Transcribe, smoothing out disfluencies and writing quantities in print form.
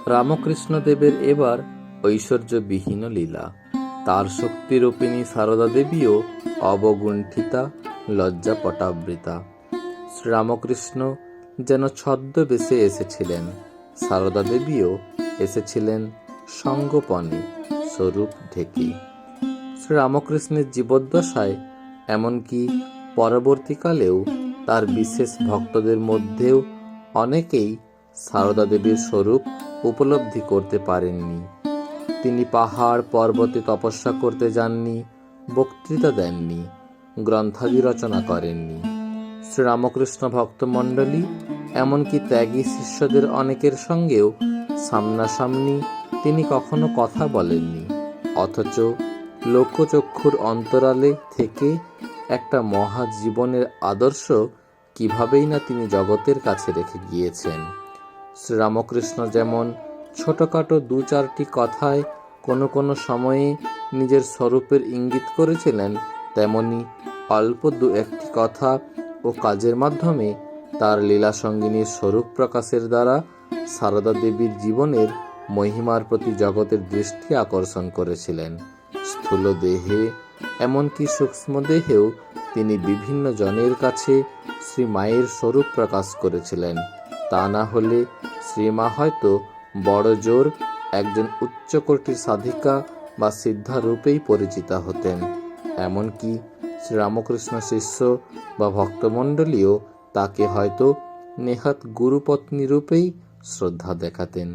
রামকৃষ্ণ দেবের এবার ঐশ্বর্যবিহীন লীলা। তার শক্তিরূপিণী সারদা দেবীও অবগুণ্ঠিতা, লজ্জাপটাবৃতা। শ্রীরামকৃষ্ণ যেন ছদ্মবেশে এসেছিলেন, সারদা দেবীও এসেছিলেন সঙ্গোপনে, স্বরূপ ঢেকে। শ্রীরামকৃষ্ণের জীবদ্দশায়, এমনকি পরবর্তীকালেও তার বিশেষ ভক্তদের মধ্যেও অনেকেই সারদা দেবীর স্বরূপ উপলব্ধি করতে পারেননি। তিনি পাহাড় পর্বতে তপস্যা করতে যাননি, বক্তৃতা দেননি, গ্রন্থাদি রচনা করেননি। শ্রীরামকৃষ্ণ ভক্তমণ্ডলী, এমনকি ত্যাগী শিষ্যদের অনেকের সঙ্গেও সামনাসামনি তিনি কখনো কথা বলেননি, অথচ লোকচক্ষুর অন্তরালে থেকে একটা মহাজীবনের আদর্শ কিভাবেই না তিনি জগতের কাছে রেখে গিয়েছেন। শ্রীরামকৃষ্ণ যেমন ছোটখাটো দু চারটি কথায় কোনো কোনো সময়ে নিজের স্বরূপের ইঙ্গিত করেছিলেন, তেমনি অল্প দু একটি কথা ও কাজের মাধ্যমে তার লীলাসঙ্গিনীর স্বরূপ প্রকাশের দ্বারা সারদা দেবীর জীবনের মহিমার প্রতি জগতের দৃষ্টি আকর্ষণ করেছিলেন। স্থূল দেহে, এমনকি সূক্ষ্ম দেহেও তিনি বিভিন্ন জনের কাছে শ্রীমায়ের স্বরূপ প্রকাশ করেছিলেন। তা না হলে শ্রীমা হয়তো বড় জোর একজন উচ্চকোটির সাধিকা বা সিদ্ধা রূপেই পরিচিতা হতেন। এমনকি শ্রীরামকৃষ্ণ শিষ্য বা ভক্তমণ্ডলীও তাকে হয়তো নেহাত গুরুপত্নী রূপেই শ্রদ্ধা দেখাতেন।